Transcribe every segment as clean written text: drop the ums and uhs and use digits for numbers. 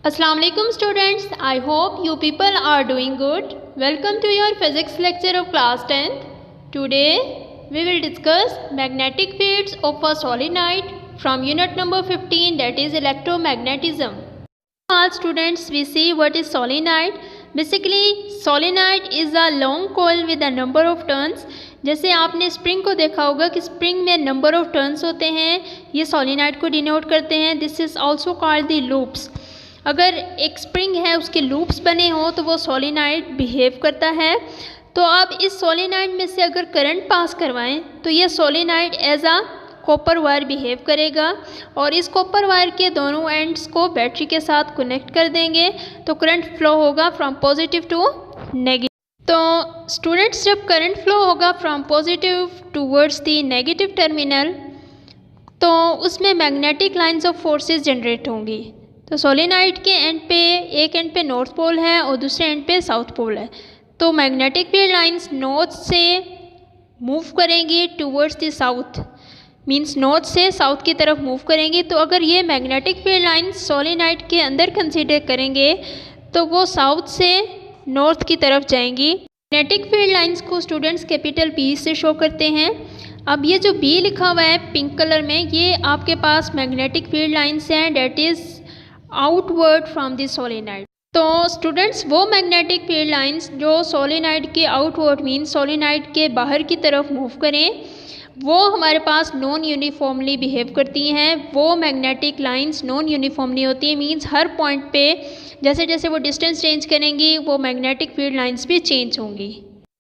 Assalamu alaikum students. I hope you people are doing good. Welcome to your physics lecture of class 10th. Today we will discuss magnetic fields of a solenoid from unit number 15, that is electromagnetism. All students, we see what is solenoid. Basically solenoid is a long coil with a number of turns. जैसे आपने spring को देखा होगा कि spring में number of turns होते हैं, ये सोलिनॉइड को डिनोट करते हैं. This is also called the loops. अगर एक स्प्रिंग है उसके लूप्स बने हों तो वो सोलिनॉइड बिहेव करता है. तो आप इस सोलिनॉइड में से अगर करंट पास करवाएं तो ये सोलिनॉइड एज आ कॉपर वायर बिहेव करेगा और इस कॉपर वायर के दोनों एंड्स को बैटरी के साथ कनेक्ट कर देंगे तो करंट फ्लो होगा फ्रॉम पॉजिटिव टू नेगेटिव. तो स्टूडेंट्स, जब करंट फ्लो होगा from positive towards the negative terminal तो उसमें magnetic lines of forces generate होंगी. तो सोलिनॉइड के एंड पे, एक एंड पे नॉर्थ पोल है और दूसरे एंड पे साउथ पोल है. तो मैग्नेटिक फील्ड लाइंस नॉर्थ से मूव करेंगी towards the south, means north से साउथ की तरफ मूव करेंगी. तो अगर ये मैग्नेटिक फील्ड लाइंस सोलिनॉइड के अंदर कंसीडर करेंगे तो वो साउथ से नॉर्थ की तरफ जाएंगी. मैग्नेटिक फील्ड लाइंस को स्टूडेंट्स कैपिटल P से शो करते हैं. अब ये जो B लिखा हुआ है पिंक कलर में, ये आपके पास मैग्नेटिक फील्ड लाइंस हैं, that is outward from the solenoid. तो स्टूडेंट्स, वो मैग्नेटिक फील्ड लाइंस जो सोलिनॉइड के आउटवर्ड मीन सोलिनॉइड के बाहर की तरफ मूव करें, वो हमारे पास नॉन यूनिफॉर्मली बिहेव करती हैं. वो मैग्नेटिक लाइंस नॉन यूनिफॉर्मली होती है, मींस हर पॉइंट पे जैसे जैसे वो डिस्टेंस चेंज करेंगी वो मैग्नेटिक फील्ड लाइंस भी चेंज होंगी.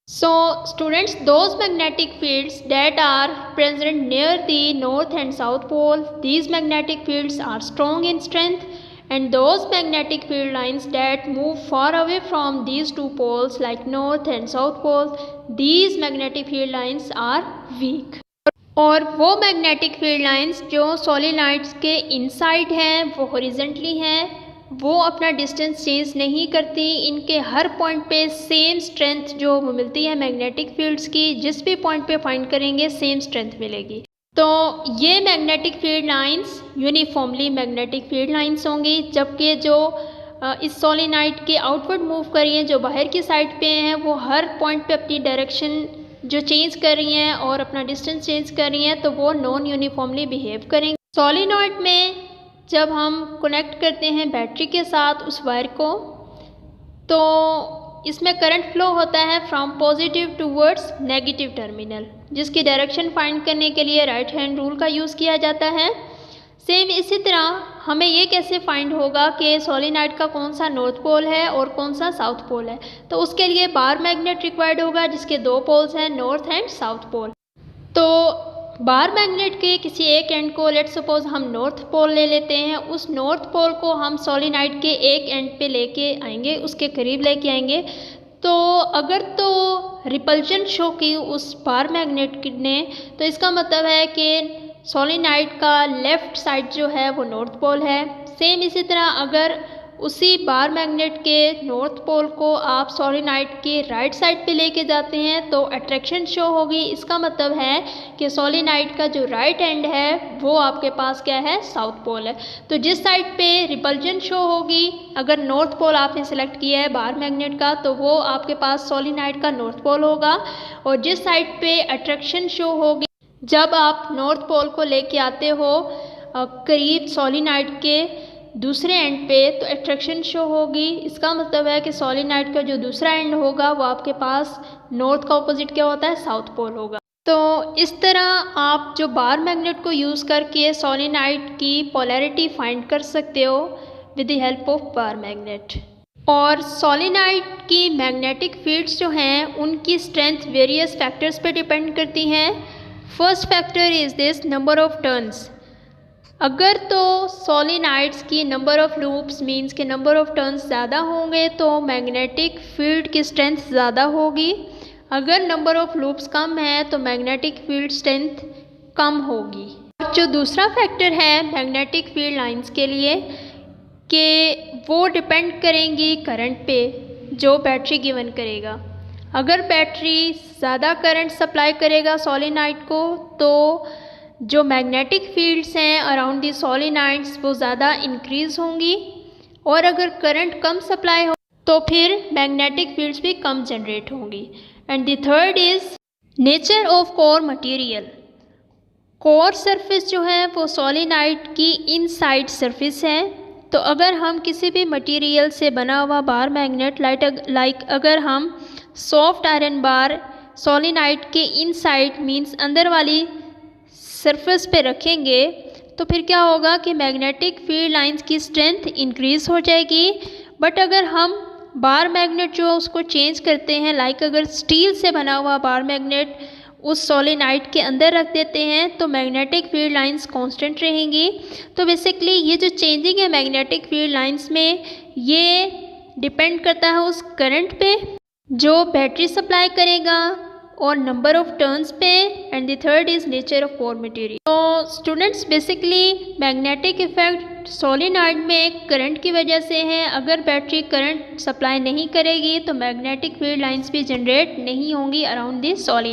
So students, those magnetic fields that are present near the north and south pole, these magnetic fields are strong in strength, and those magnetic field lines that move far away from these two poles like north and south pole, these magnetic field lines are weak. और वो magnetic field lines जो सोलिनॉइड्स के inside हैं, वो horizontally हैं, वो अपना distance change नहीं करती. इनके हर पॉइंट पे सेम स्ट्रेंथ जो मिलती है मैग्नेटिक फील्ड्स की, जिस भी पॉइंट पे फाइंड करेंगे सेम स्ट्रेंथ मिलेगी. तो ये magnetic field lines uniformly magnetic field lines होंगी, जबकि जो इस सोलिनॉइड के आउटवर्ड मूव कर रही हैं, जो बाहर की साइड पे हैं, वो हर पॉइंट पे अपनी डायरेक्शन जो चेंज कर रही हैं और अपना डिस्टेंस चेंज कर रही हैं, तो वो नॉन यूनिफॉर्मली बिहेव करेंगे. सोलिनॉइड में जब हम कनेक्ट करते हैं बैटरी के साथ उस वायर को, तो इसमें करंट फ्लो होता है from positive towards negative terminal, जिसकी डायरेक्शन फाइंड करने के लिए राइट हैंड रूल का यूज़ किया जाता है. सेम इसी तरह हमें ये कैसे फाइंड होगा कि सोलिनॉइड का कौन सा नॉर्थ पोल है और कौन सा साउथ पोल है, तो उसके लिए बार मैग्नेट रिक्वायर्ड होगा जिसके दो पोल्स हैं, नॉर्थ एंड साउथ पोल. तो बार मैग्नेट के किसी एक एंड को, लेट सपोज हम नॉर्थ पोल ले लेते हैं, उस नॉर्थ पोल को हम सोलिनॉइड के एक एंड पे लेके आएंगे, उसके करीब लेके आएंगे. तो अगर तो रिपल्जन शो की उस बार मैग्नेट ने, तो इसका मतलब है कि सोलिनॉइड का लेफ़्ट साइड जो है वो नॉर्थ पोल है. सेम इसी तरह अगर उसी बार मैग्नेट के नॉर्थ पोल को आप सोलिनॉइड के राइट साइड पे लेके जाते हैं तो अट्रैक्शन शो होगी. इसका मतलब है कि सोलिनॉइड का जो राइट एंड है वो आपके पास क्या है, साउथ पोल है. तो जिस साइड पे रिपल्जन शो होगी, अगर नॉर्थ पोल आपने सेलेक्ट किया है बार मैग्नेट का, तो वो आपके पास सोलिनॉइड का नॉर्थ पोल होगा. और जिस साइड पे अट्रैक्शन शो होगी, जब आप नॉर्थ पोल को लेके आते हो करीब सोलिनॉइड के दूसरे एंड पे, तो अट्रैक्शन शो होगी. इसका मतलब है कि सोलिनॉइड का जो दूसरा एंड होगा वो आपके पास नॉर्थ का ऑपोजिट क्या होता है, साउथ पोल होगा. तो इस तरह आप जो बार मैग्नेट को यूज़ करके सोलिनॉइड की पोलैरिटी फाइंड कर सकते हो with the help of bar magnet. और सोलिनॉइड की मैग्नेटिक फील्ड्स जो हैं उनकी स्ट्रेंथ वेरियस फैक्टर्स पे डिपेंड करती हैं. First factor is this, number of turns. अगर तो सोलिनॉइड्स की नंबर ऑफ लूप्स मींस के नंबर ऑफ टर्न्स ज़्यादा होंगे तो मैग्नेटिक फील्ड की स्ट्रेंथ ज़्यादा होगी. अगर नंबर ऑफ लूप्स कम है तो मैग्नेटिक फील्ड स्ट्रेंथ कम होगी. जो दूसरा फैक्टर है मैग्नेटिक फील्ड लाइंस के लिए कि वो डिपेंड करेंगी करंट पे जो बैटरी गिवन करेगा. अगर बैटरी ज़्यादा करंट सप्लाई करेगा सोलिनॉइड को, तो जो मैग्नेटिक फील्ड्स हैं अराउंड दी सोलिनॉइड्स वो ज़्यादा इंक्रीज़ होंगी. और अगर करंट कम सप्लाई हो तो फिर मैग्नेटिक फील्ड्स भी कम जनरेट होंगी। And the third is nature of core material. Core surface जो है वो सोलेनॉइड की इनसाइड सरफेस है। तो अगर हम किसी भी मटेरियल से बना हुआ बार मैग्नेट लाइक अगर हम सॉफ्ट आयरन बार सोलेनॉइड के इनसाइड मींस अंदर वाली सरफेस पे रखेंगे तो फिर क्या होगा कि मैग्नेटिक फील्ड लाइंस की स्ट्रेंथ इंक्रीज़ हो जाएगी। बट अगर हम बार मैग्नेट जो उसको चेंज करते हैं लाइक अगर स्टील से बना हुआ बार मैग्नेट उस सोलेनॉइड के अंदर रख देते हैं तो मैग्नेटिक फील्ड लाइंस कांस्टेंट रहेंगी। तो बेसिकली ये जो चेंजिंग है मैग्नेटिक फील्ड लाइंस में ये डिपेंड करता है उस करंट पे जो बैटरी सप्लाई करेगा और नंबर ऑफ टर्न्स पे। And the third is nature of core material. तो students basically magnetic effect solenoid में करंट की वजह से है। अगर बैटरी करंट सप्लाई नहीं करेगी तो मैग्नेटिक फील्ड लाइंस भी जनरेट नहीं होंगी अराउंड द सोलेनॉइड।